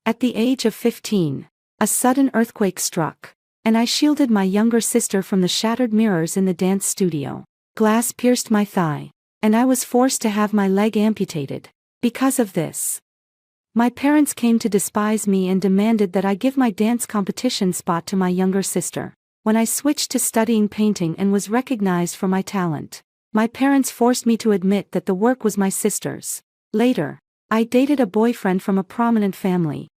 At the age of 15, a sudden earthquake struck, and I shielded my younger sister from the shattered mirrors in the dance studio. Glass pierced my thigh, and I was forced to have my leg amputated. Because of this, my parents came to despise me and demanded that I give my dance competition spot to my younger sister. When I switched to studying painting and was recognized for my talent, my parents forced me to admit that the work was my sister's. Later, I dated a boyfriend from a prominent family,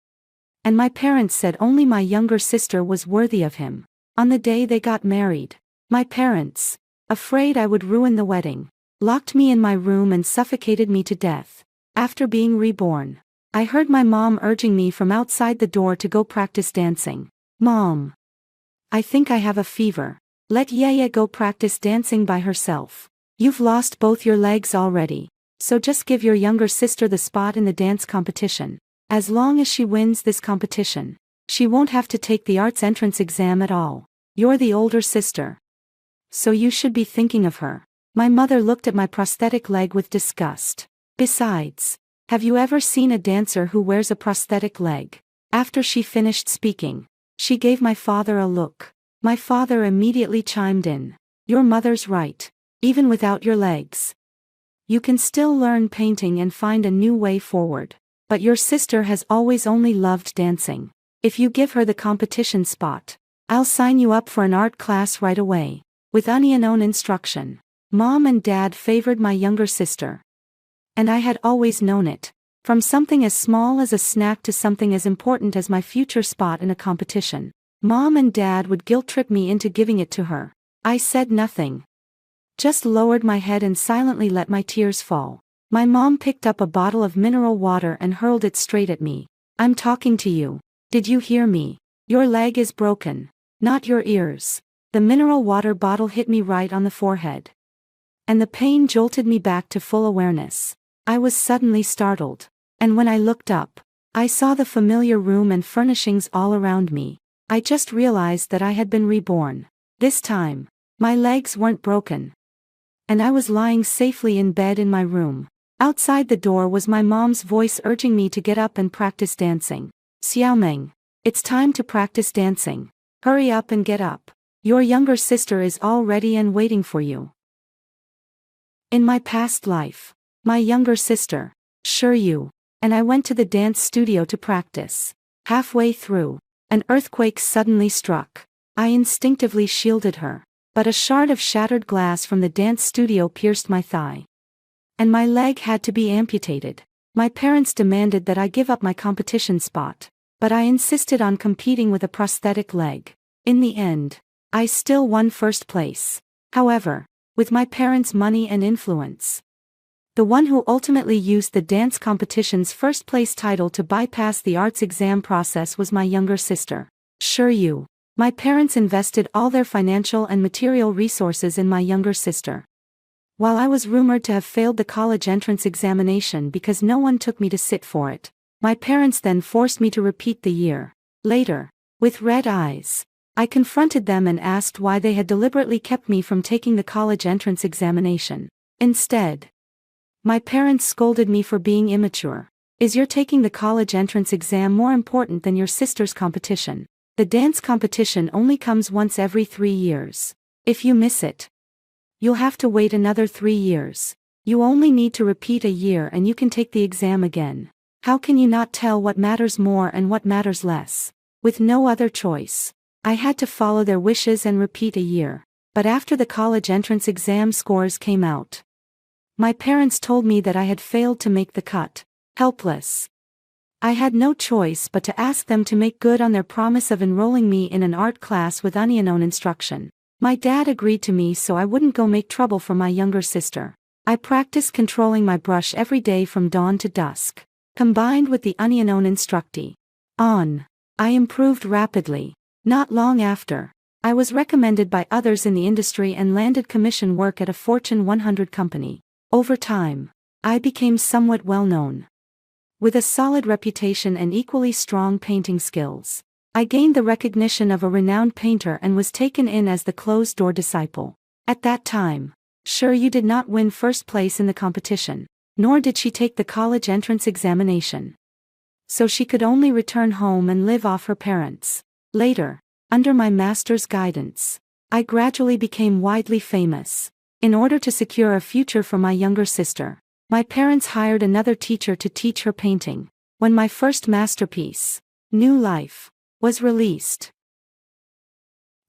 and my parents said only my younger sister was worthy of him. On the day they got married, my parents, afraid I would ruin the wedding, locked me in my room and suffocated me to death. After being reborn, I heard my mom urging me from outside the door to go practice dancing. "Mom, I think I have a fever. Let Yaya go practice dancing by herself. You've lost both your legs already, so just give your younger sister the spot in the dance competition. As long as she wins this competition, she won't have to take the arts entrance exam at all. You're the older sister, so you should be thinking of her." My mother looked at my prosthetic leg with disgust. "Besides, have you ever seen a dancer who wears a prosthetic leg?" After she finished speaking, she gave my father a look. My father immediately chimed in. "Your mother's right. Even without your legs, you can still learn painting and find a new way forward. But your sister has always only loved dancing. If you give her the competition spot, I'll sign you up for an art class right away, with unknown instruction." Mom and Dad favored my younger sister, and I had always known it. From something as small as a snack to something as important as my future spot in a competition, Mom and Dad would guilt-trip me into giving it to her. I said nothing, just lowered my head and silently let my tears fall. My mom picked up a bottle of mineral water and hurled it straight at me. "I'm talking to you. Did you hear me? Your leg is broken, not your ears." The mineral water bottle hit me right on the forehead, and the pain jolted me back to full awareness. I was suddenly startled, and when I looked up, I saw the familiar room and furnishings all around me. I just realized that I had been reborn. This time, my legs weren't broken, and I was lying safely in bed in my room. Outside the door was my mom's voice urging me to get up and practice dancing. "Xiaomeng, it's time to practice dancing. Hurry up and get up. Your younger sister is all ready and waiting for you." In my past life, my younger sister, Shiryu, and I went to the dance studio to practice. Halfway through, an earthquake suddenly struck. I instinctively shielded her, but a shard of shattered glass from the dance studio pierced my thigh, and my leg had to be amputated. My parents demanded that I give up my competition spot, but I insisted on competing with a prosthetic leg. In the end, I still won first place. However, with my parents' money and influence, the one who ultimately used the dance competition's first place title to bypass the arts exam process was my younger sister, Shiryu. My parents invested all their financial and material resources in my younger sister. While I was rumored to have failed the college entrance examination because no one took me to sit for it, my parents then forced me to repeat the year. Later, with red eyes, I confronted them and asked why they had deliberately kept me from taking the college entrance examination. Instead, my parents scolded me for being immature. "Is your taking the college entrance exam more important than your sister's competition? The dance competition only comes once every 3 years. If you miss it, you'll have to wait another 3 years. You only need to repeat a year and you can take the exam again. How can you not tell what matters more and what matters less?" With no other choice, I had to follow their wishes and repeat a year. But after the college entrance exam scores came out, my parents told me that I had failed to make the cut. Helpless, I had no choice but to ask them to make good on their promise of enrolling me in an art class with unknown instruction. My dad agreed to me so I wouldn't go make trouble for my younger sister. I practiced controlling my brush every day from dawn to dusk. Combined with the unknown instructee, I improved rapidly. Not long after, I was recommended by others in the industry and landed commission work at a Fortune 100 company. Over time, I became somewhat well known. With a solid reputation and equally strong painting skills, I gained the recognition of a renowned painter and was taken in as the closed-door disciple. At that time, Shiryu did not win first place in the competition, nor did she take the college entrance examination. so she could only return home and live off her parents. Later, under my master's guidance, I gradually became widely famous. In order to secure a future for my younger sister, my parents hired another teacher to teach her painting. When my first masterpiece, New Life, was released,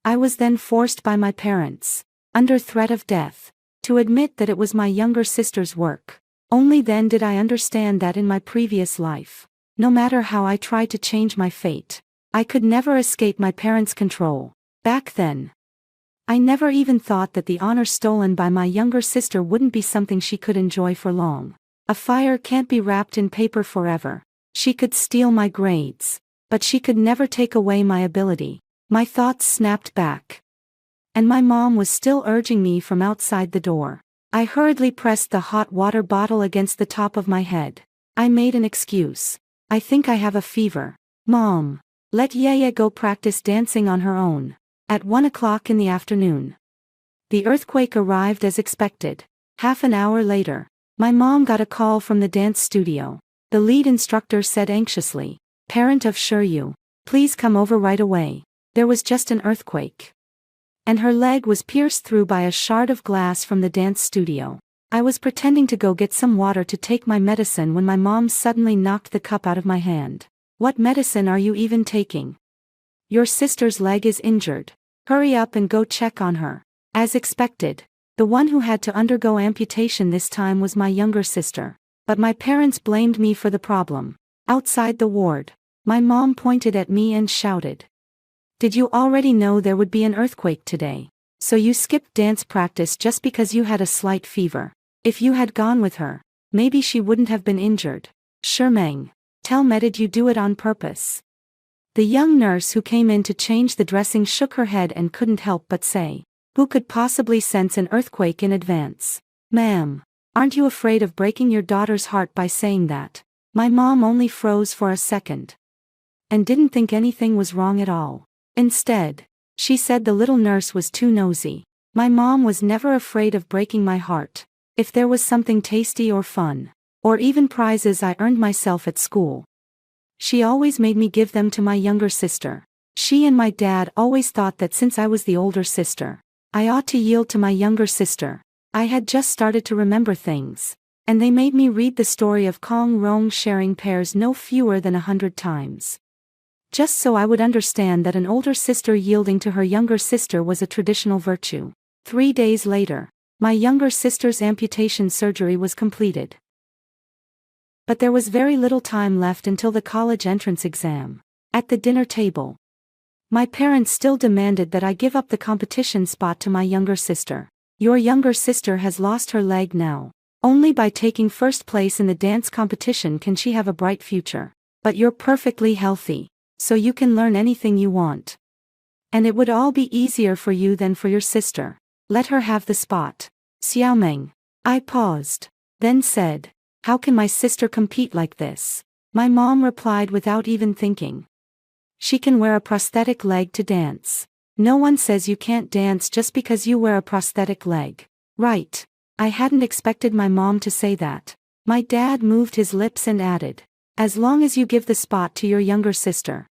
I was then forced by my parents, under threat of death, to admit that it was my younger sister's work. Only then did I understand that in my previous life, no matter how I tried to change my fate, I could never escape my parents' control. Back then, I never even thought that the honor stolen by my younger sister wouldn't be something she could enjoy for long. A fire can't be wrapped in paper forever. She could steal my grades, but she could never take away my ability. My thoughts snapped back, and my mom was still urging me from outside the door. I hurriedly pressed the hot water bottle against the top of my head. I made an excuse. I think I have a fever. Mom, let Yaya go practice dancing on her own. At 1 o'clock in the afternoon, the earthquake arrived as expected. Half an hour later, my mom got a call from the dance studio. The lead instructor said anxiously, "Parent of Shiryu, please come over right away. There was just an earthquake." And her leg was pierced through by a shard of glass from the dance studio. I was pretending to go get some water to take my medicine when my mom suddenly knocked the cup out of my hand. "What medicine are you even taking? Your sister's leg is injured. Hurry up and go check on her." As expected, the one who had to undergo amputation this time was my younger sister. But my parents blamed me for the problem. Outside the ward, my mom pointed at me and shouted, "Did you already know there would be an earthquake today? So you skipped dance practice just because you had a slight fever. If you had gone with her, maybe she wouldn't have been injured. Shermeng, tell me, did you do it on purpose?" The young nurse who came in to change the dressing shook her head and couldn't help but say, "Who could possibly sense an earthquake in advance? Ma'am, aren't you afraid of breaking your daughter's heart by saying that?" My mom only froze for a second, and didn't think anything was wrong at all. Instead, she said the little nurse was too nosy. My mom was never afraid of breaking my heart. If there was something tasty or fun, or even prizes I earned myself at school, she always made me give them to my younger sister. She and my dad always thought that since I was the older sister, I ought to yield to my younger sister. I had just started to remember things, and they made me read the story of Kong Rong sharing pears no fewer than 100 times. Just so I would understand that an older sister yielding to her younger sister was a traditional virtue. 3 days later, my younger sister's amputation surgery was completed. But there was very little time left until the college entrance exam. At the dinner table, my parents still demanded that I give up the competition spot to my younger sister. "Your younger sister has lost her leg now. Only by taking first place in the dance competition can she have a bright future. But you're perfectly healthy, so you can learn anything you want. And it would all be easier for you than for your sister. Let her have the spot." Xiaomeng. I paused, then said, "How can my sister compete like this?" My mom replied without even thinking, "She can wear a prosthetic leg to dance. No one says you can't dance just because you wear a prosthetic leg." Right. I hadn't expected my mom to say that. My dad moved his lips and added, "As long as you give the spot to your younger sister,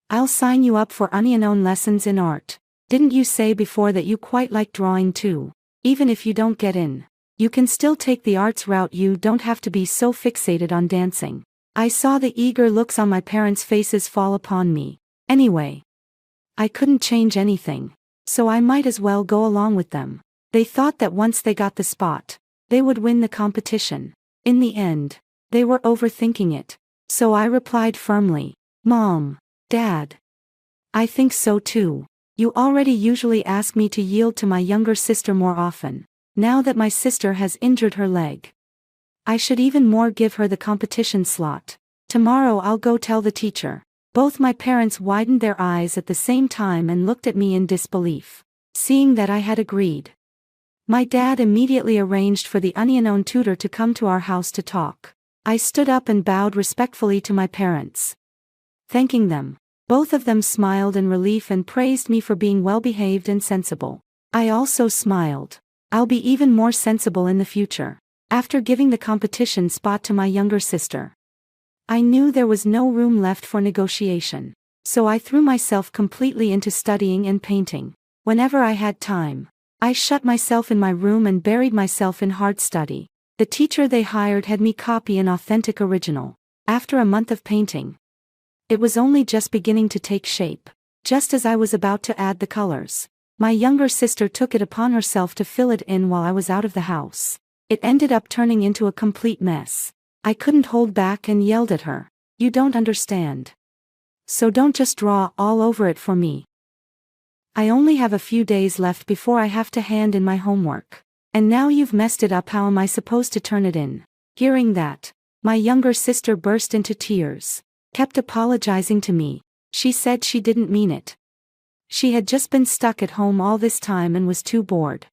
I'll sign you up for onion lessons in art. Didn't you say before that you quite like drawing too? Even if you don't get in, you can still take the arts route. You don't have to be so fixated on dancing." I saw the eager looks on my parents' faces fall upon me. Anyway, I couldn't change anything, so I might as well go along with them. They thought that once they got the spot, they would win the competition. In the end, they were overthinking it. So I replied firmly, "Mom, Dad, I think so too. You already usually ask me to yield to my younger sister more often. Now that my sister has injured her leg, I should even more give her the competition slot. Tomorrow I'll go tell the teacher." Both my parents widened their eyes at the same time and looked at me in disbelief. Seeing that I had agreed, my dad immediately arranged for the onion tutor to come to our house to talk. I stood up and bowed respectfully to my parents, thanking them. Both of them smiled in relief and praised me for being well-behaved and sensible. I also smiled. I'll be even more sensible in the future. After giving the competition spot to my younger sister, I knew there was no room left for negotiation. So I threw myself completely into studying and painting. Whenever I had time, I shut myself in my room and buried myself in hard study. The teacher they hired had me copy an authentic original. After a month of painting, it was only just beginning to take shape. Just as I was about to add the colors, my younger sister took it upon herself to fill it in while I was out of the house. It ended up turning into a complete mess. I couldn't hold back and yelled at her. "You don't understand. So don't just draw all over it for me. I only have a few days left before I have to hand in my homework. And now you've messed it up, how am I supposed to turn it in?" Hearing that, my younger sister burst into tears, kept apologizing to me. She said she didn't mean it. She had just been stuck at home all this time and was too bored.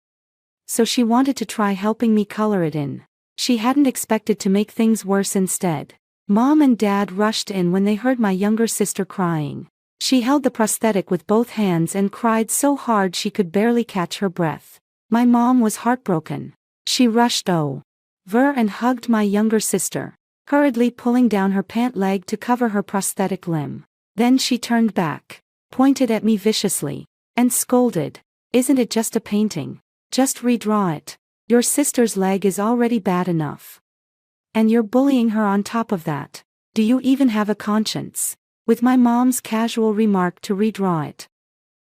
So she wanted to try helping me color it in. She hadn't expected to make things worse instead. Mom and Dad rushed in when they heard my younger sister crying. She held the prosthetic with both hands and cried so hard she could barely catch her breath. My mom was heartbroken. She rushed over and hugged my younger sister, hurriedly pulling down her pant leg to cover her prosthetic limb. Then she turned back, pointed at me viciously, and scolded, "Isn't it just a painting? Just redraw it. Your sister's leg is already bad enough. And you're bullying her on top of that. Do you even have a conscience?" With my mom's casual remark to redraw it.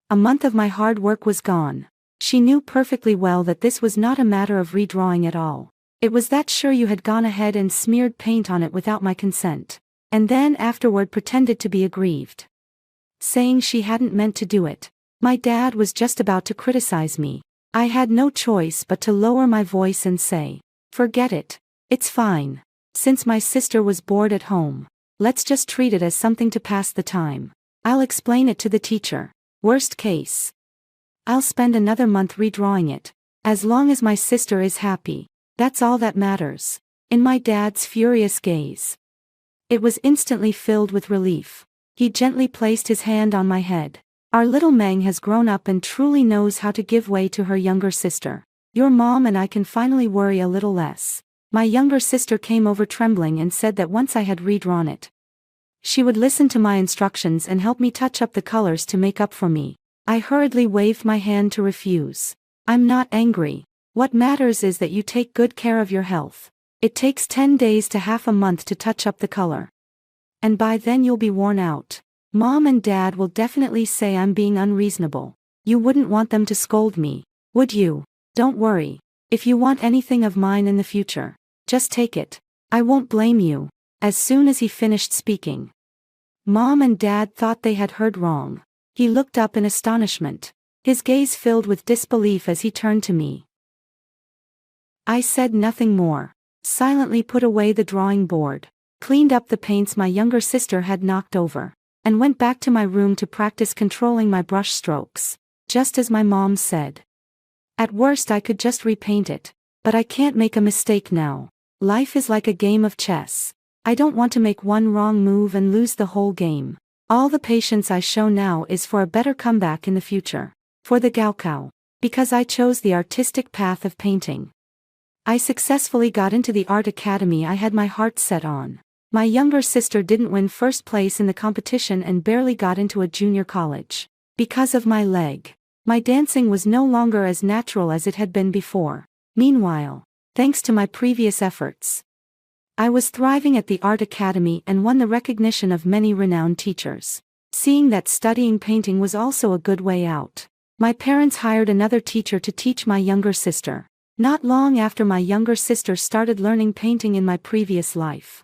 A month of my hard work was gone. She knew perfectly well that this was not a matter of redrawing at all. It was that sure you had gone ahead and smeared paint on it without my consent. And then afterward pretended to be aggrieved, saying she hadn't meant to do it. My dad was just about to criticize me. I had no choice but to lower my voice and say, "Forget it. It's fine. Since my sister was bored at home, let's just treat it as something to pass the time. I'll explain it to the teacher. Worst case, I'll spend another month redrawing it. As long as my sister is happy, that's all that matters." In my dad's furious gaze, it was instantly filled with relief. He gently placed his hand on my head. "Our little Meng has grown up and truly knows how to give way to her younger sister. Your mom and I can finally worry a little less." My younger sister came over trembling and said that once I had redrawn it, she would listen to my instructions and help me touch up the colors to make up for me. I hurriedly waved my hand to refuse. "I'm not angry. What matters is that you take good care of your health. It takes 10 days to half a month to touch up the color. And by then you'll be worn out. Mom and Dad will definitely say I'm being unreasonable. You wouldn't want them to scold me, would you? Don't worry. If you want anything of mine in the future, just take it. I won't blame you." As soon as he finished speaking, Mom and Dad thought they had heard wrong. He looked up in astonishment, his gaze filled with disbelief as he turned to me. I said nothing more, silently put away the drawing board, cleaned up the paints my younger sister had knocked over, and went back to my room to practice controlling my brush strokes, just as my mom said. At worst I could just repaint it, but I can't make a mistake now. Life is like a game of chess. I don't want to make one wrong move and lose the whole game. All the patience I show now is for a better comeback in the future. For the Gaokao. Because I chose the artistic path of painting. I successfully got into the art academy I had my heart set on. My younger sister didn't win first place in the competition and barely got into a junior college. Because of my leg, my dancing was no longer as natural as it had been before. Meanwhile, thanks to my previous efforts, I was thriving at the art academy and won the recognition of many renowned teachers. Seeing that studying painting was also a good way out, my parents hired another teacher to teach my younger sister. Not long after my younger sister started learning painting in my previous life,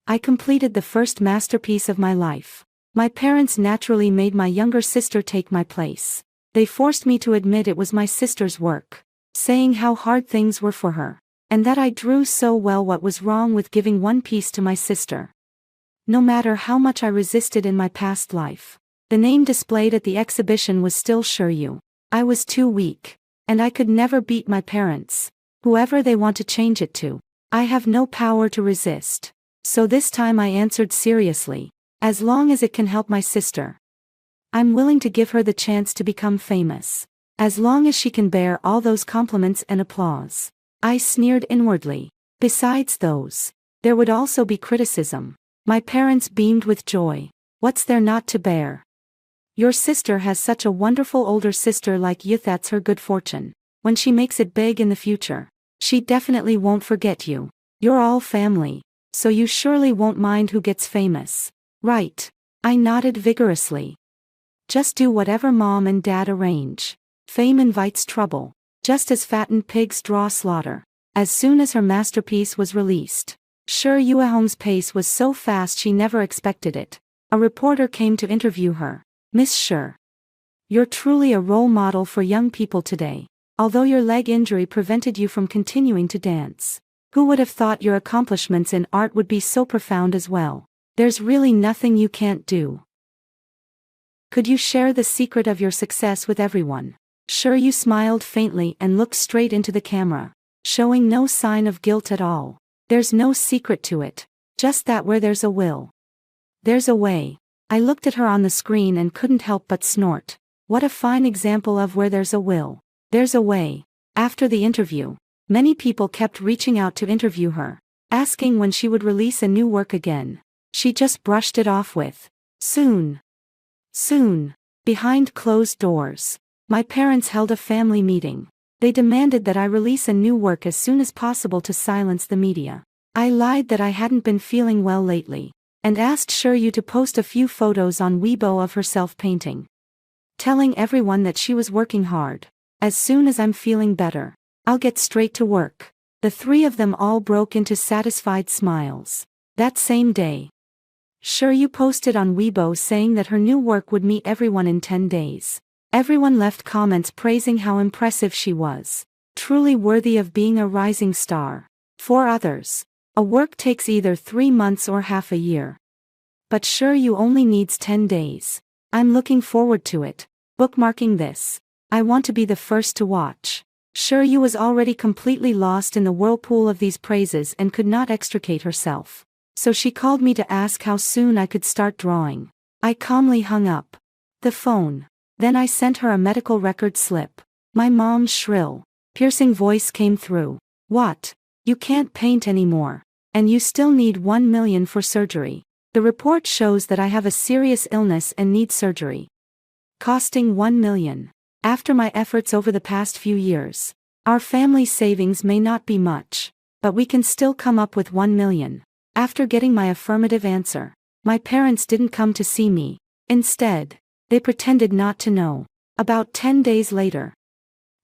I completed the first masterpiece of my life. My parents naturally made my younger sister take my place. They forced me to admit it was my sister's work, saying how hard things were for her, and that I drew so well. What was wrong with giving one piece to my sister? No matter how much I resisted in my past life, the name displayed at the exhibition was still Shiryu. I was too weak, and I could never beat my parents, whoever they want to change it to. I have no power to resist. So this time I answered seriously, as long as it can help my sister, I'm willing to give her the chance to become famous. As long as she can bear all those compliments and applause. I sneered inwardly. Besides those, there would also be criticism. My parents beamed with joy. What's there not to bear? Your sister has such a wonderful older sister like you, that's her good fortune. When she makes it big in the future, she definitely won't forget you. You're all family, so you surely won't mind who gets famous. Right. I nodded vigorously. Just do whatever mom and dad arrange. Fame invites trouble, just as fattened pigs draw slaughter. As soon as her masterpiece was released, Sure Yuehong's pace was so fast she never expected it. A reporter came to interview her. Miss Sure, you're truly a role model for young people today. Although your leg injury prevented you from continuing to dance, who would have thought your accomplishments in art would be so profound as well? There's really nothing you can't do. Could you share the secret of your success with everyone? Sure Yu smiled faintly and looked straight into the camera, showing no sign of guilt at all. There's no secret to it, just that where there's a will, there's a way. I looked at her on the screen and couldn't help but snort. What a fine example of where there's a will, there's a way. After the interview, many people kept reaching out to interview her, asking when she would release a new work again. She just brushed it off with, soon. Soon. Behind closed doors, my parents held a family meeting. They demanded that I release a new work as soon as possible to silence the media. I lied that I hadn't been feeling well lately, and asked Sure Yu to post a few photos on Weibo of herself painting, telling everyone that she was working hard. As soon as I'm feeling better, I'll get straight to work. The three of them all broke into satisfied smiles. That same day, Sure Yu posted on Weibo saying that her new work would meet everyone in 10 days. Everyone left comments praising how impressive she was, truly worthy of being a rising star. For others, a work takes either 3 months or half a year. But Sure Yu only needs 10 days. I'm looking forward to it. Bookmarking this. I want to be the first to watch. Sure Yu was already completely lost in the whirlpool of these praises and could not extricate herself. So she called me to ask how soon I could start drawing. I calmly hung up the phone. Then I sent her a medical record slip. My mom's shrill, piercing voice came through. What? You can't paint anymore. And you still need 1 million for surgery. The report shows that I have a serious illness and need surgery, costing 1 million. After my efforts over the past few years, our family savings may not be much, but we can still come up with 1 million. After getting my affirmative answer, my parents didn't come to see me. Instead, they pretended not to know. About 10 days later,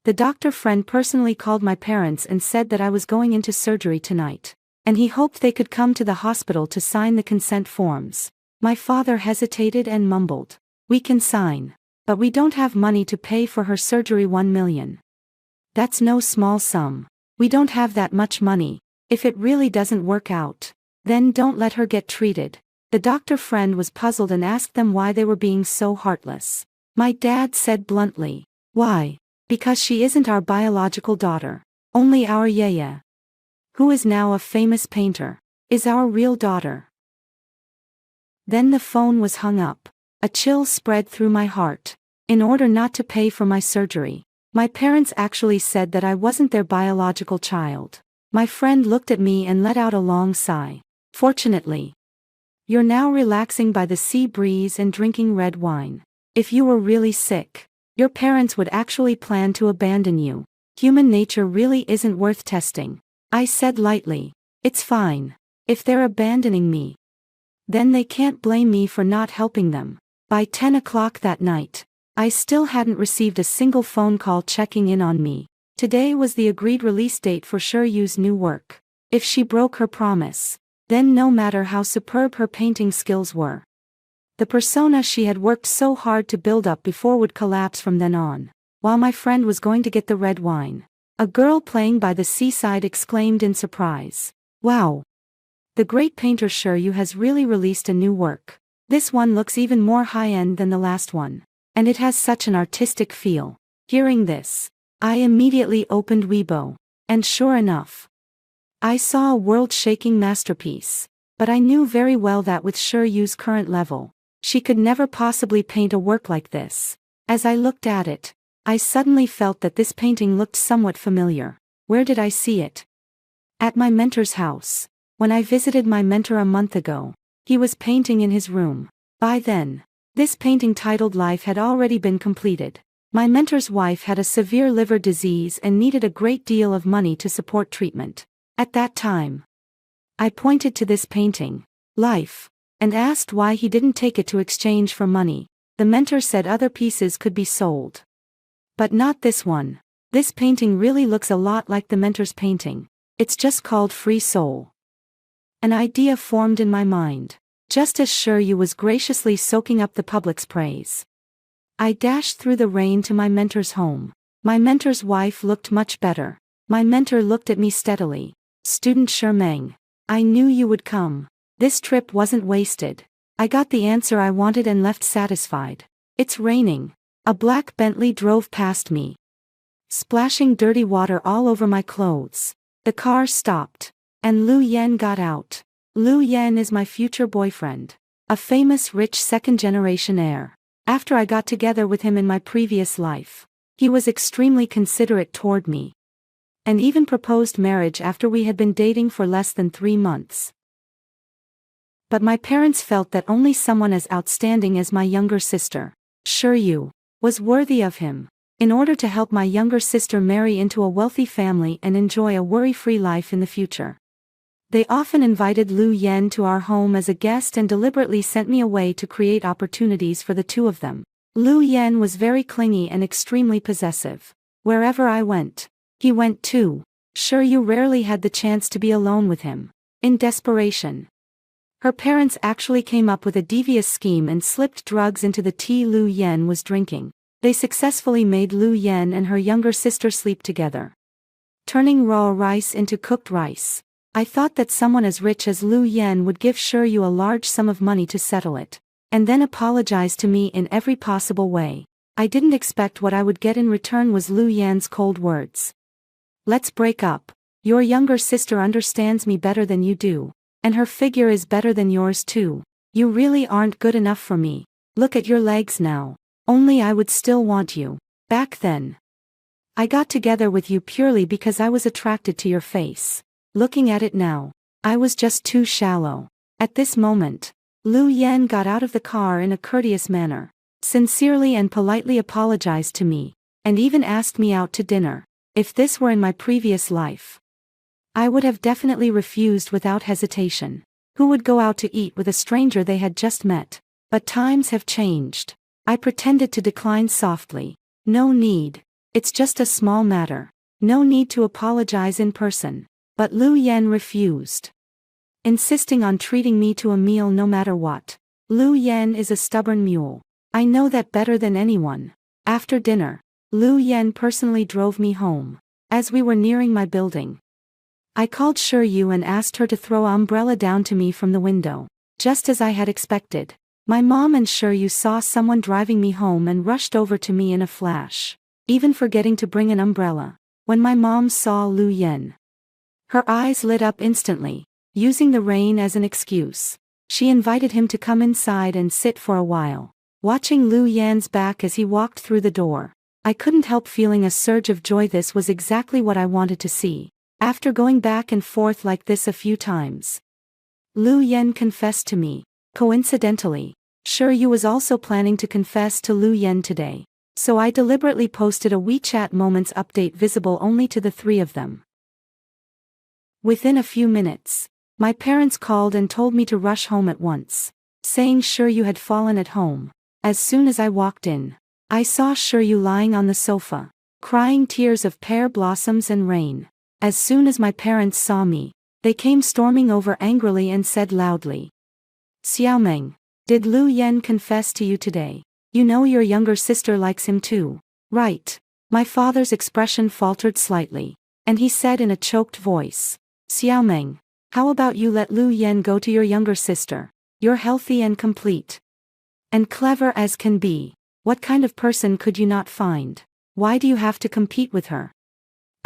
the doctor friend personally called my parents and said that I was going into surgery tonight, and he hoped they could come to the hospital to sign the consent forms. My father hesitated and mumbled, "We can sign, but we don't have money to pay for her surgery. 1 million. That's no small sum. We don't have that much money. If it really doesn't work out, then don't let her get treated." The doctor friend was puzzled and asked them why they were being so heartless. My dad said bluntly, "Why? Because she isn't our biological daughter. Only our Yaya, who is now a famous painter, is our real daughter." Then the phone was hung up. A chill spread through my heart. In order not to pay for my surgery, my parents actually said that I wasn't their biological child. My friend looked at me and let out a long sigh. Fortunately, you're now relaxing by the sea breeze and drinking red wine. If you were really sick, your parents would actually plan to abandon you. Human nature really isn't worth testing. I said lightly, "It's fine. If they're abandoning me, then they can't blame me for not helping them." By 10 o'clock that night, I still hadn't received a single phone call checking in on me. Today was the agreed release date for Sure Yu's new work. If she broke her promise, then no matter how superb her painting skills were, the persona she had worked so hard to build up before would collapse from then on. While my friend was going to get the red wine, a girl playing by the seaside exclaimed in surprise, "Wow! The great painter Sure Yu has really released a new work. This one looks even more high-end than the last one, and it has such an artistic feel." Hearing this, I immediately opened Weibo, and sure enough, I saw a world-shaking masterpiece. But I knew very well that with Sure Yu's current level, she could never possibly paint a work like this. As I looked at it, I suddenly felt that this painting looked somewhat familiar. Where did I see it? At my mentor's house. When I visited my mentor a month ago, He was painting in his room. By then, this painting titled Life had already been completed. My mentor's wife had a severe liver disease and needed a great deal of money to support treatment. At that time, I pointed to this painting, Life, and asked why he didn't take it to exchange for money. The mentor said other pieces could be sold. But not this one. This painting really looks a lot like the mentor's painting. It's just called Free Soul. An idea formed in my mind, just as Shiryu was graciously soaking up the public's praise. I dashed through the rain to my mentor's home. My mentor's wife looked much better. My mentor looked at me steadily. Student Shermeng, I knew you would come. This trip wasn't wasted. I got the answer I wanted and left satisfied. It's raining. A black Bentley drove past me, splashing dirty water all over my clothes. The car stopped, and Lu Yan got out. Lu Yan is my future boyfriend, a famous rich second-generation heir. After I got together with him in my previous life, he was extremely considerate toward me, and even proposed marriage after we had been dating for less than 3 months. But my parents felt that only someone as outstanding as my younger sister, Shiryu, was worthy of him. In order to help my younger sister marry into a wealthy family and enjoy a worry-free life in the future, they often invited Lu Yan to our home as a guest and deliberately sent me away to create opportunities for the two of them. Lu Yan was very clingy and extremely possessive. Wherever I went, he went too. Shiryu rarely had the chance to be alone with him. In desperation, her parents actually came up with a devious scheme and slipped drugs into the tea Lu Yan was drinking. They successfully made Lu Yan and her younger sister sleep together, turning raw rice into cooked rice. I thought that someone as rich as Lu Yan would give Shiryu a large sum of money to settle it, and then apologize to me in every possible way. I didn't expect what I would get in return was Lu Yan's cold words. Let's break up. Your younger sister understands me better than you do, and her figure is better than yours too. You really aren't good enough for me. Look at your legs now. Only I would still want you. Back then, I got together with you purely because I was attracted to your face. Looking at it now, I was just too shallow. At this moment, Lu Yan got out of the car in a courteous manner, sincerely and politely apologized to me, and even asked me out to dinner. If this were in my previous life, I would have definitely refused without hesitation. Who would go out to eat with a stranger they had just met? But times have changed. I pretended to decline softly. No need. It's just a small matter. No need to apologize in person. But Lu Yan refused, insisting on treating me to a meal no matter what. Lu Yan is a stubborn mule. I know that better than anyone. After dinner, Lu Yan personally drove me home. As we were nearing my building, I called Shiryu and asked her to throw an umbrella down to me from the window. Just as I had expected, my mom and Shiryu saw someone driving me home and rushed over to me in a flash, even forgetting to bring an umbrella. When my mom saw Lu Yan, her eyes lit up instantly. Using the rain as an excuse, she invited him to come inside and sit for a while. Watching Lu Yan's back as he walked through the door, I couldn't help feeling a surge of joy. This was exactly what I wanted to see. After going back and forth like this a few times, Lu Yan confessed to me. Coincidentally, Shiryu was also planning to confess to Lu Yan today, so I deliberately posted a WeChat Moments update visible only to the three of them. Within a few minutes, my parents called and told me to rush home at once, saying Shiryu had fallen at home. As soon as I walked in, I saw Shiryu lying on the sofa, crying tears of pear blossoms and rain. As soon as my parents saw me, they came storming over angrily and said loudly, "Xiaomeng, did Lu Yan confess to you today? You know your younger sister likes him too, right?" My father's expression faltered slightly, and he said in a choked voice, "Xiaomeng, how about you let Lu Yan go to your younger sister? You're healthy and complete, and clever as can be. What kind of person could you not find? Why do you have to compete with her?"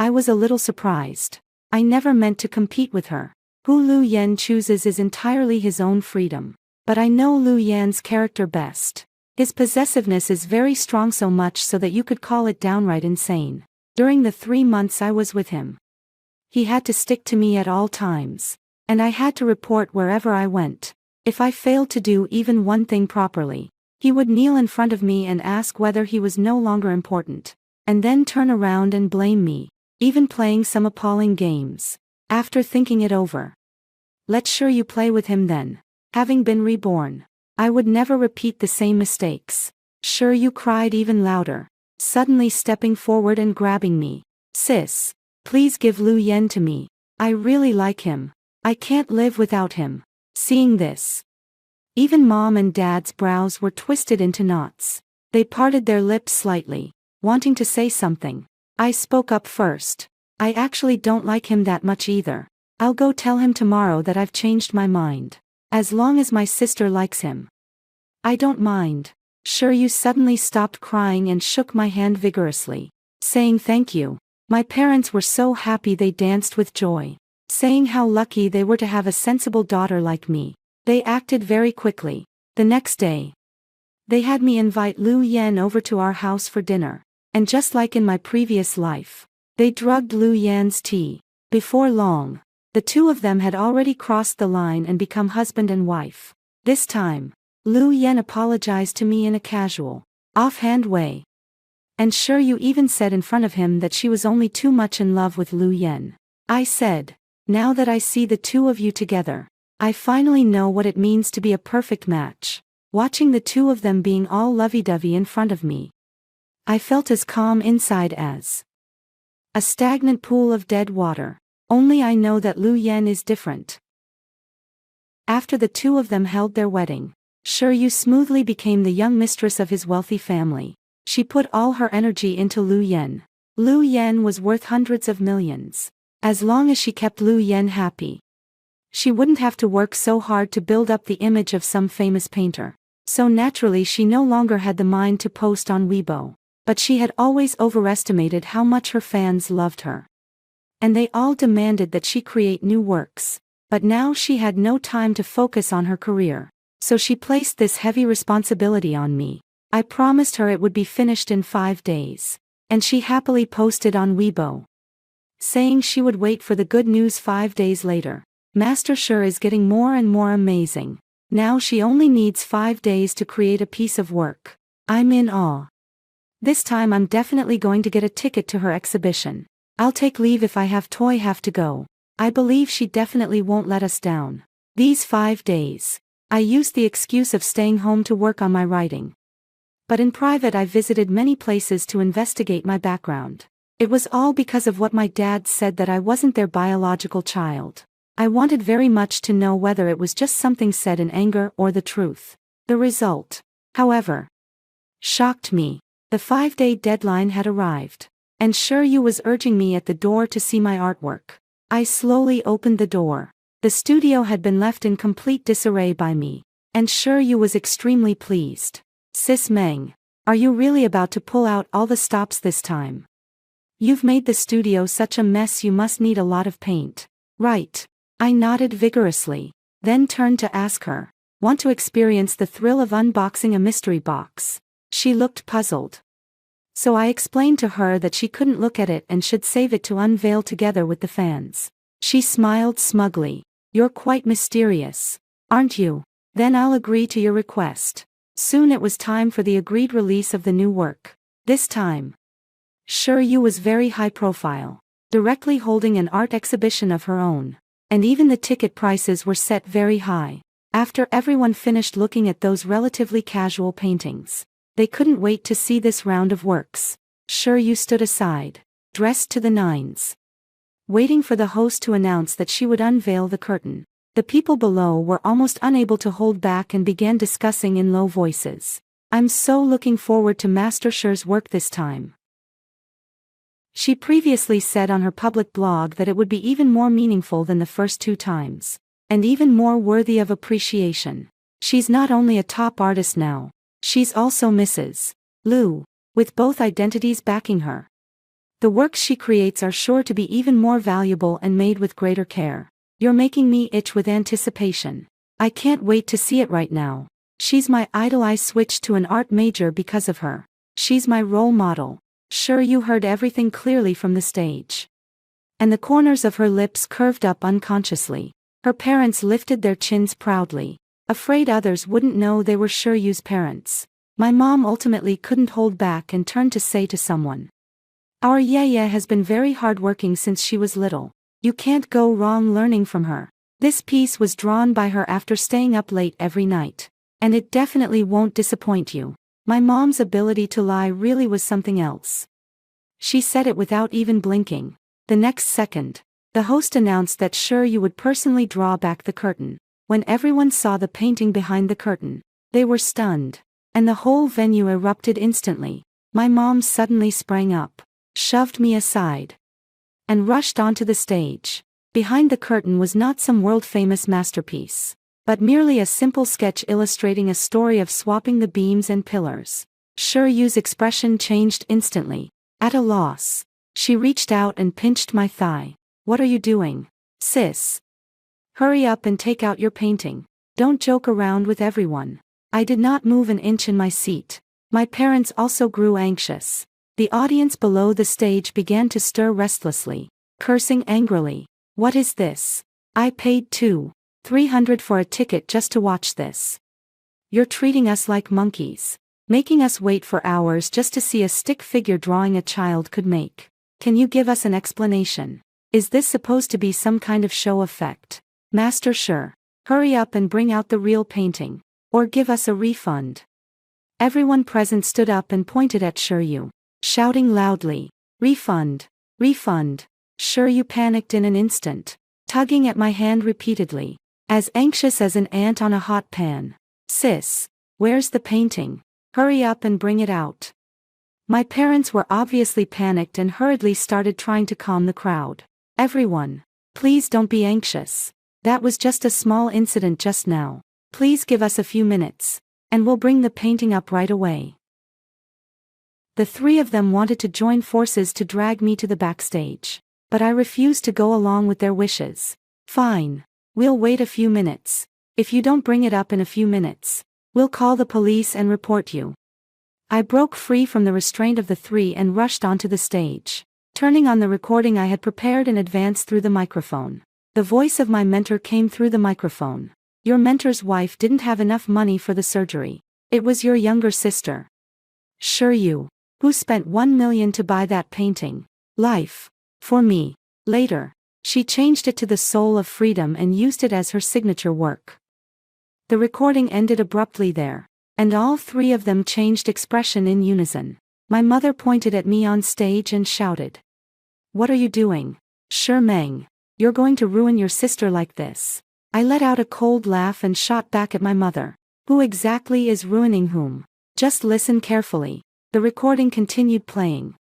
I was a little surprised. I never meant to compete with her. Who Lu Yan chooses is entirely his own freedom. But I know Lu Yan's character best. His possessiveness is very strong, so much so that you could call it downright insane. During the 3 months I was with him, he had to stick to me at all times, and I had to report wherever I went. If I failed to do even one thing properly, he would kneel in front of me and ask whether he was no longer important, and then turn around and blame me, even playing some appalling games. After thinking it over, let's sure you play with him then. Having been reborn, I would never repeat the same mistakes. Sure you cried even louder, suddenly stepping forward and grabbing me. Sis, please give Lu Yen to me. I really like him. I can't live without him. Seeing this, even Mom and Dad's brows were twisted into knots. They parted their lips slightly, wanting to say something. I spoke up first. I actually don't like him that much either. I'll go tell him tomorrow that I've changed my mind. As long as my sister likes him, I don't mind. Sure you suddenly stopped crying and shook my hand vigorously, saying thank you. My parents were so happy they danced with joy, saying how lucky they were to have a sensible daughter like me. They acted very quickly. The next day, they had me invite Lu Yen over to our house for dinner, and just like in my previous life, they drugged Lu Yan's tea. Before long, the two of them had already crossed the line and become husband and wife. This time, Lu Yen apologized to me in a casual, offhand way. And sure you even said in front of him that she was only too much in love with Lu Yen. I said, now that I see the two of you together, I finally know what it means to be a perfect match. Watching the two of them being all lovey-dovey in front of me, I felt as calm inside as a stagnant pool of dead water. Only I know that Lu Yen is different. After the two of them held their wedding, Sure Yu smoothly became the young mistress of his wealthy family. She put all her energy into Lu Yen. Lu Yen was worth hundreds of millions. As long as she kept Lu Yen happy, she wouldn't have to work so hard to build up the image of some famous painter. So naturally she no longer had the mind to post on Weibo. But she had always overestimated how much her fans loved her. And they all demanded that she create new works. But now she had no time to focus on her career. So she placed this heavy responsibility on me. I promised her it would be finished in 5 days. And she happily posted on Weibo, saying she would wait for the good news 5 days later. Master Sure is getting more and more amazing. Now she only needs 5 days to create a piece of work. I'm in awe. This time I'm definitely going to get a ticket to her exhibition. I'll take leave if I have to go. I believe she definitely won't let us down. These 5 days, I used the excuse of staying home to work on my writing. But in private I visited many places to investigate my background. It was all because of what my dad said that I wasn't their biological child. I wanted very much to know whether it was just something said in anger or the truth. The result, however, shocked me. The 5-day deadline had arrived, and Sure Yu was urging me at the door to see my artwork. I slowly opened the door. The studio had been left in complete disarray by me, and Sure Yu was extremely pleased. Sis Meng, are you really about to pull out all the stops this time? You've made the studio such a mess, you must need a lot of paint. Right. I nodded vigorously, then turned to ask her, want to experience the thrill of unboxing a mystery box? She looked puzzled. So I explained to her that she couldn't look at it and should save it to unveil together with the fans. She smiled smugly. You're quite mysterious, aren't you? Then I'll agree to your request. Soon it was time for the agreed release of the new work. This time, Sure Yu was very high profile, directly holding an art exhibition of her own. And even the ticket prices were set very high. After everyone finished looking at those relatively casual paintings, they couldn't wait to see this round of works. Sure Yu stood aside, dressed to the nines, waiting for the host to announce that she would unveil the curtain. The people below were almost unable to hold back and began discussing in low voices. I'm so looking forward to Master Sure's work this time. She previously said on her public blog that it would be even more meaningful than the first 2 times, and even more worthy of appreciation. She's not only a top artist now, she's also Mrs. Lu, with both identities backing her. The works she creates are sure to be even more valuable and made with greater care. You're making me itch with anticipation. I can't wait to see it right now. She's my idol. I switched to an art major because of her. She's my role model. Sure Yu heard everything clearly from the stage. And the corners of her lips curved up unconsciously. Her parents lifted their chins proudly. afraid others wouldn't know they were Yu's parents. My mom ultimately couldn't hold back and turned to say to someone. Our Yaya has been very hardworking since she was little. You can't go wrong learning from her. This piece was drawn by her after staying up late every night. And it definitely won't disappoint you. My mom's ability to lie really was something else. She said it without even blinking. The next second, the host announced that Yu would personally draw back the curtain. When everyone saw the painting behind the curtain, they were stunned. And the whole venue erupted instantly. My mom suddenly sprang up, shoved me aside, and rushed onto the stage. Behind the curtain was not some world-famous masterpiece, but merely a simple sketch illustrating a story of swapping the beams and pillars. Yu's expression changed instantly. At a loss, she reached out and pinched my thigh. What are you doing, sis? Hurry up and take out your painting. Don't joke around with everyone. I did not move an inch in my seat. My parents also grew anxious. The audience below the stage began to stir restlessly, cursing angrily. What is this? I paid $200-300 for a ticket just to watch this. You're treating us like monkeys, making us wait for hours just to see a stick figure drawing a child could make. Can you give us an explanation? Is this supposed to be some kind of show effect? Master Sure, hurry up and bring out the real painting, or give us a refund. Everyone present stood up and pointed at Yu, shouting loudly, refund, refund. Yu panicked in an instant, tugging at my hand repeatedly, as anxious as an ant on a hot pan. Sis, where's the painting? Hurry up and bring it out. My parents were obviously panicked and hurriedly started trying to calm the crowd. Everyone, please don't be anxious. That was just a small incident just now. Please give us a few minutes, and we'll bring the painting up right away. The three of them wanted to join forces to drag me to the backstage, but I refused to go along with their wishes. Fine. We'll wait a few minutes. If you don't bring it up in a few minutes, we'll call the police and report you. I broke free from the restraint of the three and rushed onto the stage, turning on the recording I had prepared in advance through the microphone. The voice of my mentor came through the microphone. Your mentor's wife didn't have enough money for the surgery. It was your younger sister, Yu, who spent $1 million to buy that painting. Life. For me. Later, she changed it to the Soul of Freedom and used it as her signature work. The recording ended abruptly there, and all three of them changed expression in unison. My mother pointed at me on stage and shouted. What are you doing? Meng, you're going to ruin your sister like this. I let out a cold laugh and shot back at my mother. Who exactly is ruining whom? Just listen carefully. The recording continued playing,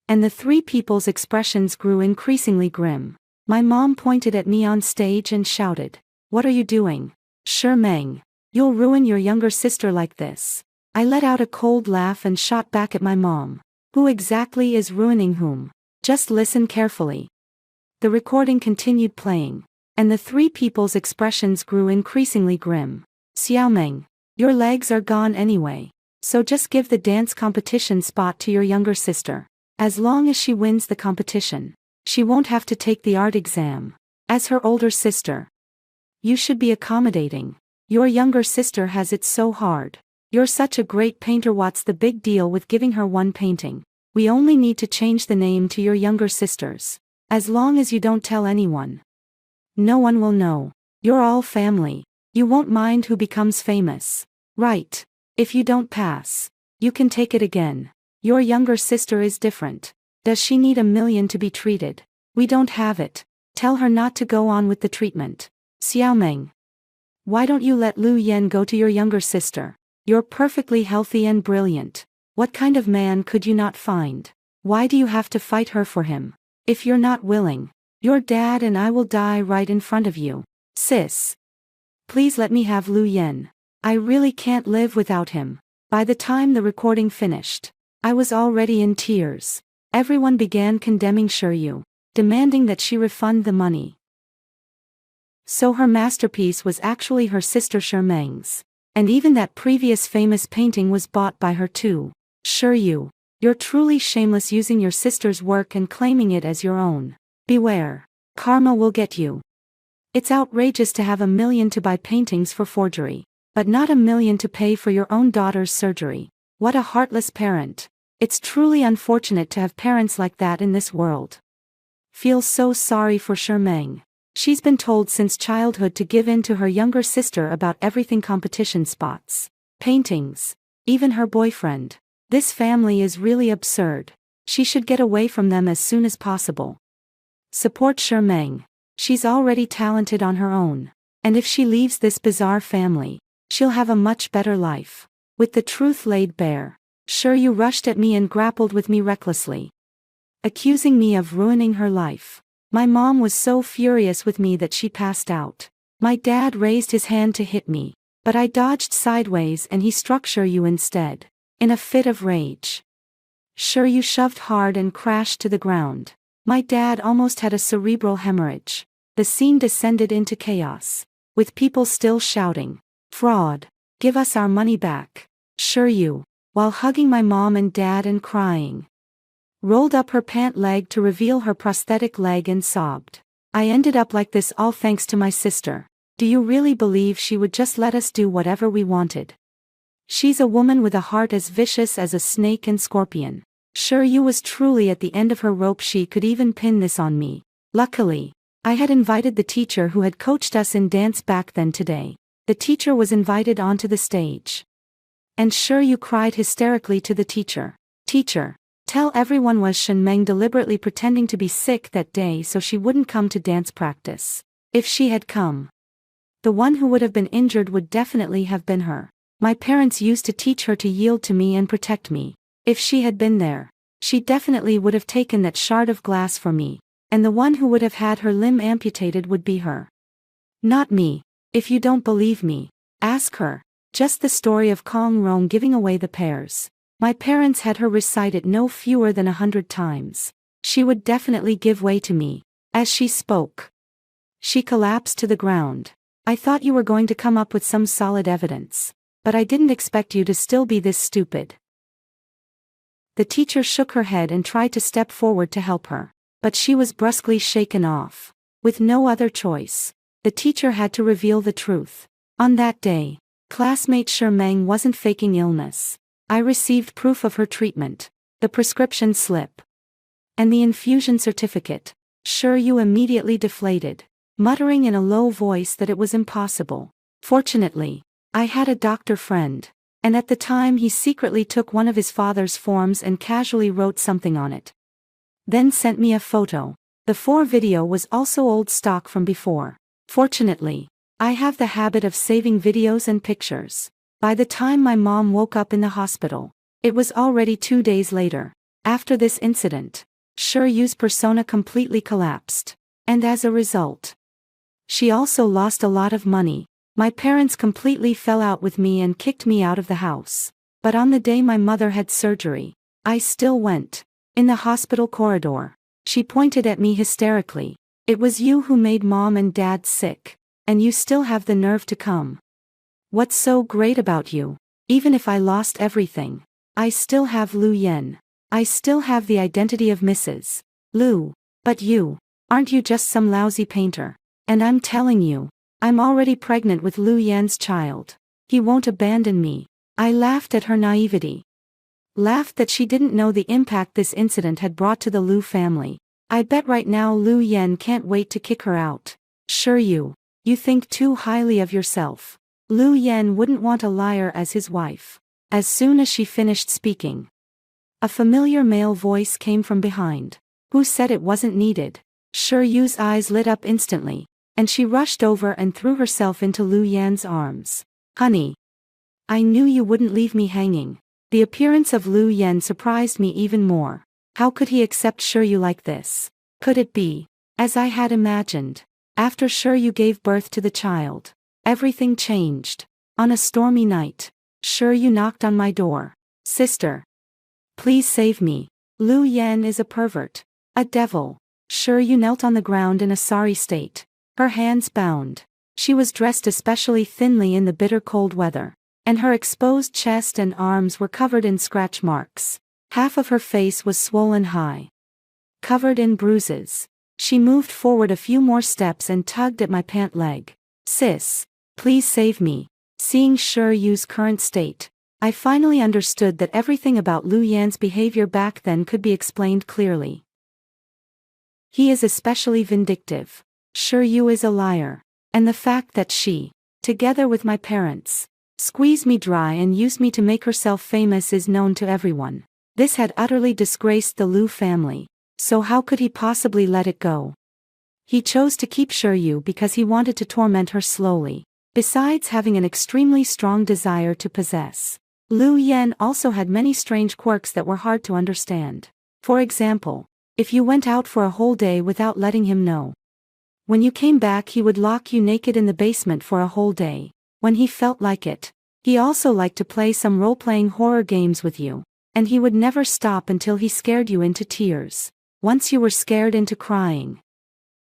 and the three people's expressions grew increasingly grim. My mom pointed at me on stage and shouted. What are you doing? Meng, you'll ruin your younger sister like this. I let out a cold laugh and shot back at my mom. Who exactly is ruining whom? Just listen carefully. The recording continued playing, and the three people's expressions grew increasingly grim. Xiaomeng, your legs are gone anyway, so just give the dance competition spot to your younger sister. As long as she wins the competition, she won't have to take the art exam. As her older sister, you should be accommodating. Your younger sister has it so hard. You're such a great painter. What's the big deal with giving her one painting? We only need to change the name to your younger sister's. As long as you don't tell anyone. No one will know. You're all family. You won't mind who becomes famous. Right. If you don't pass, you can take it again. Your younger sister is different. Does she need $1 million to be treated? We don't have it. Tell her not to go on with the treatment. Xiaomeng, why don't you let Lu Yan go to your younger sister? You're perfectly healthy and brilliant. What kind of man could you not find? Why do you have to fight her for him? If you're not willing, your dad and I will die right in front of you. Sis, please let me have Lu Yan. I really can't live without him. By the time the recording finished, I was already in tears. Everyone began condemning Yu, demanding that she refund the money. So her masterpiece was actually her sister Meng's. And even that previous famous painting was bought by her too. Yu, you're truly shameless using your sister's work and claiming it as your own. Beware. Karma will get you. It's outrageous to have $1 million to buy paintings for forgery. But not $1 million to pay for your own daughter's surgery. What a heartless parent. It's truly unfortunate to have parents like that in this world. Feel so sorry for Shermeng. She's been told since childhood to give in to her younger sister about everything: competition spots, paintings, even her boyfriend. This family is really absurd. She should get away from them as soon as possible. Support Shermeng. She's already talented on her own. And if she leaves this bizarre family, she'll have a much better life. With the truth laid bare, you rushed at me and grappled with me recklessly, accusing me of ruining her life. My mom was so furious with me that she passed out. My dad raised his hand to hit me, but I dodged sideways and he struck you instead. In a fit of rage, you shoved hard and crashed to the ground. My dad almost had a cerebral hemorrhage. The scene descended into chaos, with people still shouting, "Fraud! Give us our money back!" While hugging my mom and dad and crying, rolled up her pant leg to reveal her prosthetic leg and sobbed. I ended up like this all thanks to my sister. Do you really believe she would just let us do whatever we wanted? She's a woman with a heart as vicious as a snake and scorpion. Was truly at the end of her rope. She could even pin this on me. Luckily, I had invited the teacher who had coached us in dance back then today. The teacher was invited onto the stage. And cried hysterically to the teacher. "Teacher, tell everyone was Shenmeng deliberately pretending to be sick that day so she wouldn't come to dance practice. If she had come, the one who would have been injured would definitely have been her. My parents used to teach her to yield to me and protect me. If she had been there, she definitely would have taken that shard of glass for me, and the one who would have had her limb amputated would be her. Not me. If you don't believe me, ask her." Just the story of Kong Rong giving away the pears. My parents had her recite it no fewer than 100 times. She would definitely give way to me. As she spoke, she collapsed to the ground. "I thought you were going to come up with some solid evidence. But I didn't expect you to still be this stupid." The teacher shook her head and tried to step forward to help her. But she was brusquely shaken off. With no other choice, the teacher had to reveal the truth. On that day, classmate Shermeng wasn't faking illness. I received proof of her treatment, the prescription slip, and the infusion certificate. You immediately deflated, muttering in a low voice that it was impossible. Fortunately, I had a doctor friend, and at the time he secretly took one of his father's forms and casually wrote something on it. Then sent me a photo. The video was also old stock from before. Fortunately, I have the habit of saving videos and pictures. By the time my mom woke up in the hospital, it was already 2 days later. After this incident, Yu's persona completely collapsed. And as a result, she also lost a lot of money. My parents completely fell out with me and kicked me out of the house. But on the day my mother had surgery, I still went. In the hospital corridor, she pointed at me hysterically. "It was you who made mom and dad sick. And you still have the nerve to come. What's so great about you? Even if I lost everything, I still have Lu Yen. I still have the identity of Mrs. Lu. But you, aren't you just some lousy painter? And I'm telling you, I'm already pregnant with Lu Yan's child. He won't abandon me." I laughed at her naivety. Laughed that she didn't know the impact this incident had brought to the Lu family. I bet right now Lu Yen can't wait to kick her out. You think too highly of yourself. Lu Yen wouldn't want a liar as his wife. As soon as she finished speaking, a familiar male voice came from behind. Who said it wasn't needed? Yu's eyes lit up instantly, and she rushed over and threw herself into Lu Yan's arms. "Honey, I knew you wouldn't leave me hanging." The appearance of Lu Yen surprised me even more. How could he accept Yu like this? Could it be, as I had imagined? After Yu gave birth to the child, everything changed. On a stormy night, Yu knocked on my door. "Sister, please save me. Lu Yen is a pervert. A devil." Yu knelt on the ground in a sorry state, her hands bound. She was dressed especially thinly in the bitter cold weather, and her exposed chest and arms were covered in scratch marks. Half of her face was swollen high, covered in bruises. She moved forward a few more steps and tugged at my pant leg. "Sis, please save me. Seeing Shi Yu's current state, I finally understood that everything about Lu Yan's behavior back then could be explained clearly. He is especially vindictive. Shi Yu is a liar. And the fact that she, together with my parents, squeezed me dry and used me to make herself famous is known to everyone. This had utterly disgraced the Lu family, so how could he possibly let it go? He chose to keep Shi Yu because he wanted to torment her slowly, besides having an extremely strong desire to possess. Lu Yan also had many strange quirks that were hard to understand. For example, if you went out for a whole day without letting him know, when you came back he would lock you naked in the basement for a whole day, when he felt like it. He also liked to play some role-playing horror games with you, and he would never stop until he scared you into tears. Once you were scared into crying,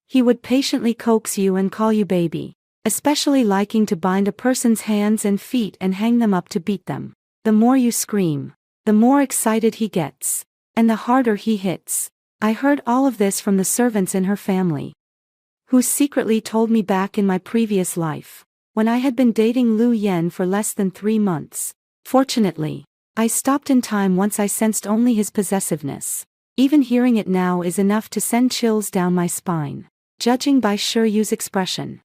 he would patiently coax you and call you baby, especially liking to bind a person's hands and feet and hang them up to beat them. The more you scream, the more excited he gets, and the harder he hits. I heard all of this from the servants in her family, who secretly told me back in my previous life, when I had been dating Lu Yan for less than 3 months. Fortunately, I stopped in time once I sensed only his possessiveness. Even hearing it now is enough to send chills down my spine, judging by Shi Yu's expression.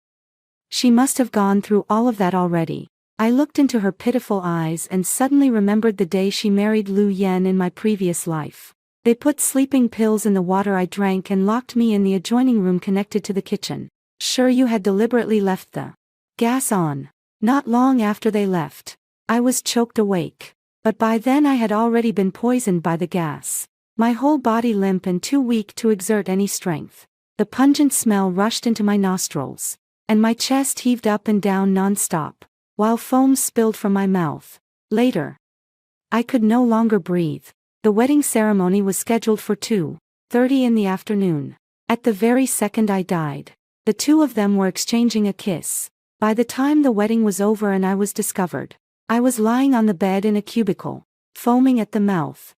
She must have gone through all of that already. I looked into her pitiful eyes and suddenly remembered the day she married Lu Yan in my previous life. They put sleeping pills in the water I drank and locked me in the adjoining room connected to the kitchen. Shi Yu had deliberately left the gas on. Not long after they left, I was choked awake. But by then I had already been poisoned by the gas. My whole body limp and too weak to exert any strength. The pungent smell rushed into my nostrils, and my chest heaved up and down non-stop, while foam spilled from my mouth. Later, I could no longer breathe. The wedding ceremony was scheduled for 2:30 in the afternoon. At the very second I died, the two of them were exchanging a kiss. By the time the wedding was over and I was discovered, I was lying on the bed in a cubicle, foaming at the mouth,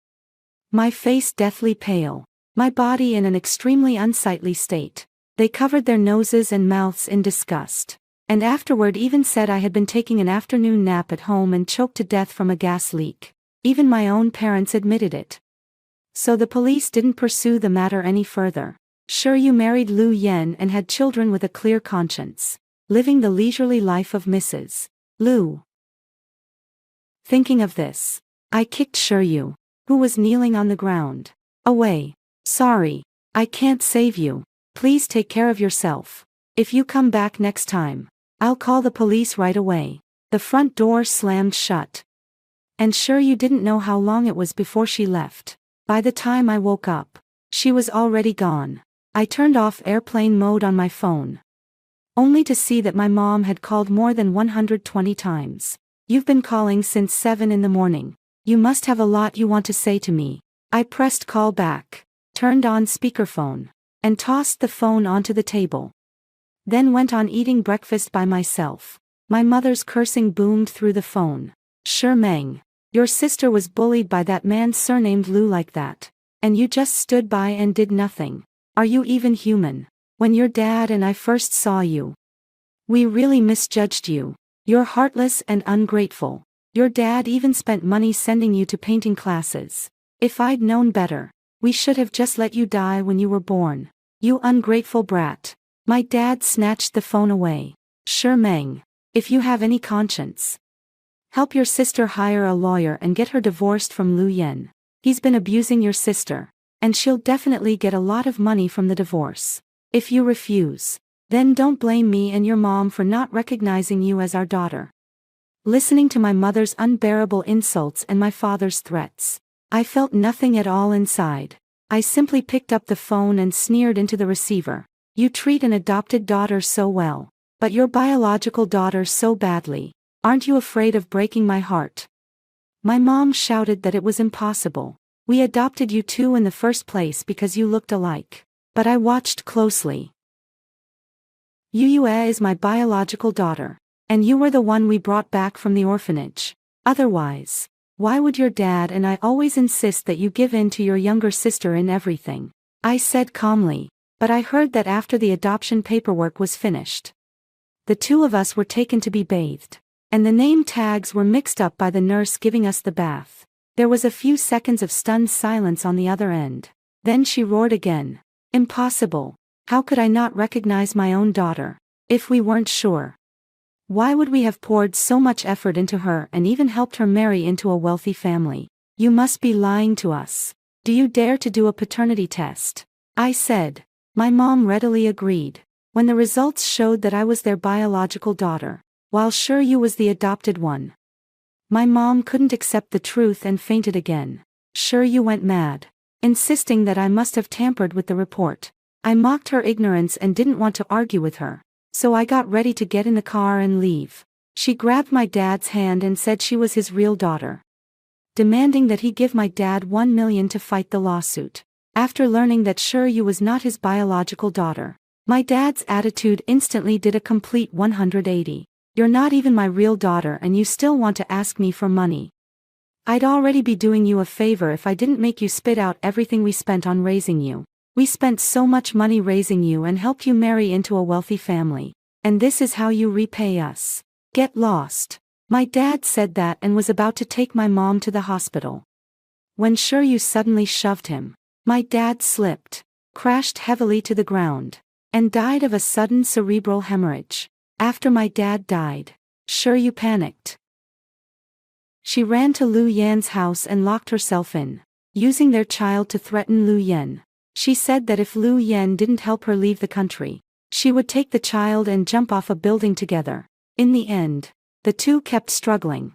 my face deathly pale, my body in an extremely unsightly state. They covered their noses and mouths in disgust, and afterward even said I had been taking an afternoon nap at home and choked to death from a gas leak. Even my own parents admitted it. So the police didn't pursue the matter any further. Shi Yu married Lu Yan and had children with a clear conscience, living the leisurely life of Mrs. Lu. Thinking of this, I kicked Shi Yu, who was kneeling on the ground, away. Sorry, I can't save you. Please take care of yourself. If you come back next time, I'll call the police right away. The front door slammed shut. And Shi Yu didn't know how long it was before she left. By the time I woke up, she was already gone. I turned off airplane mode on my phone, only to see that my mom had called more than 120 times. You've been calling since 7 in the morning. You must have a lot you want to say to me. I pressed call back, turned on speakerphone, and tossed the phone onto the table. Then went on eating breakfast by myself. My mother's cursing boomed through the phone. Shi Meng, your sister was bullied by that man surnamed Lu like that, and you just stood by and did nothing. Are you even human? When your dad and I first saw you, we really misjudged you. You're heartless and ungrateful. Your dad even spent money sending you to painting classes. If I'd known better, we should have just let you die when you were born. You ungrateful brat. My dad snatched the phone away. Shi Meng, if you have any conscience, help your sister hire a lawyer and get her divorced from Lu Yan. He's been abusing your sister, and she'll definitely get a lot of money from the divorce. If you refuse, then don't blame me and your mom for not recognizing you as our daughter. Listening to my mother's unbearable insults and my father's threats, I felt nothing at all inside. I simply picked up the phone and sneered into the receiver. You treat an adopted daughter so well, but your biological daughter so badly. Aren't you afraid of breaking my heart? My mom shouted that it was impossible. We adopted you two in the first place because you looked alike. But I watched closely. Yue is my biological daughter, and you were the one we brought back from the orphanage. Otherwise, why would your dad and I always insist that you give in to your younger sister in everything? I said calmly, but I heard that after the adoption paperwork was finished, the two of us were taken to be bathed. And the name tags were mixed up by the nurse giving us the bath. There was a few seconds of stunned silence on the other end. Then she roared again. Impossible. How could I not recognize my own daughter? If we weren't sure. Why would we have poured so much effort into her and even helped her marry into a wealthy family? You must be lying to us. Do you dare to do a paternity test? I said. My mom readily agreed. When the results showed that I was their biological daughter, while sure you was the adopted one. My mom couldn't accept the truth and fainted again. Sure you went mad. Insisting that I must have tampered with the report. I mocked her ignorance and didn't want to argue with her. So I got ready to get in the car and leave. She grabbed my dad's hand and said she was his real daughter, demanding that he give my dad $1 million to fight the lawsuit. After learning that Shiryu was not his biological daughter, my dad's attitude instantly did a complete 180. You're not even my real daughter and you still want to ask me for money. I'd already be doing you a favor if I didn't make you spit out everything we spent on raising you. We spent so much money raising you and helped you marry into a wealthy family. And this is how you repay us. Get lost. My dad said that and was about to take my mom to the hospital, when Shiryu suddenly shoved him. My dad slipped, crashed heavily to the ground, and died of a sudden cerebral hemorrhage. After my dad died, Shiryu panicked. She ran to Lu Yan's house and locked herself in, using their child to threaten Lu Yan. She said that if Lu Yan didn't help her leave the country, she would take the child and jump off a building together. In the end, the two kept struggling,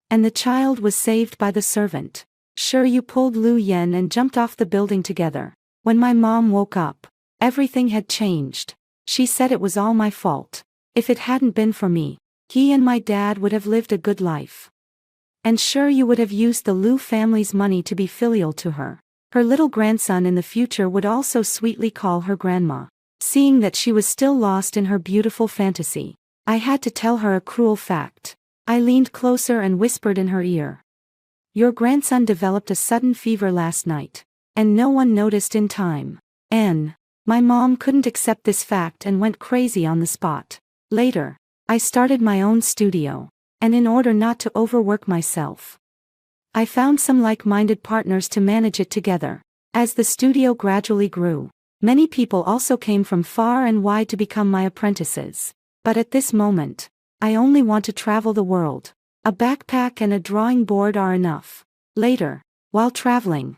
and the child was saved by the servant. Shiryu pulled Lu Yan and jumped off the building together. When my mom woke up, everything had changed. She said it was all my fault. If it hadn't been for me, he and my dad would have lived a good life. And Shiryu would have used the Lu family's money to be filial to her. Her little grandson in the future would also sweetly call her grandma. Seeing that she was still lost in her beautiful fantasy, I had to tell her a cruel fact. I leaned closer and whispered in her ear. Your grandson developed a sudden fever last night, and no one noticed in time. Anne. My mom couldn't accept this fact and went crazy on the spot. Later, I started my own studio, and in order not to overwork myself, I found some like-minded partners to manage it together. As the studio gradually grew, many people also came from far and wide to become my apprentices. But at this moment, I only want to travel the world. A backpack and a drawing board are enough. Later, while traveling,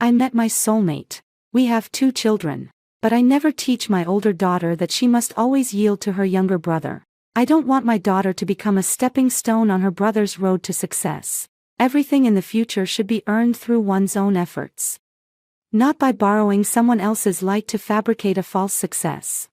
I met my soulmate. We have 2 children. But I never teach my older daughter that she must always yield to her younger brother. I don't want my daughter to become a stepping stone on her brother's road to success. Everything in the future should be earned through one's own efforts, not by borrowing someone else's light to fabricate a false success.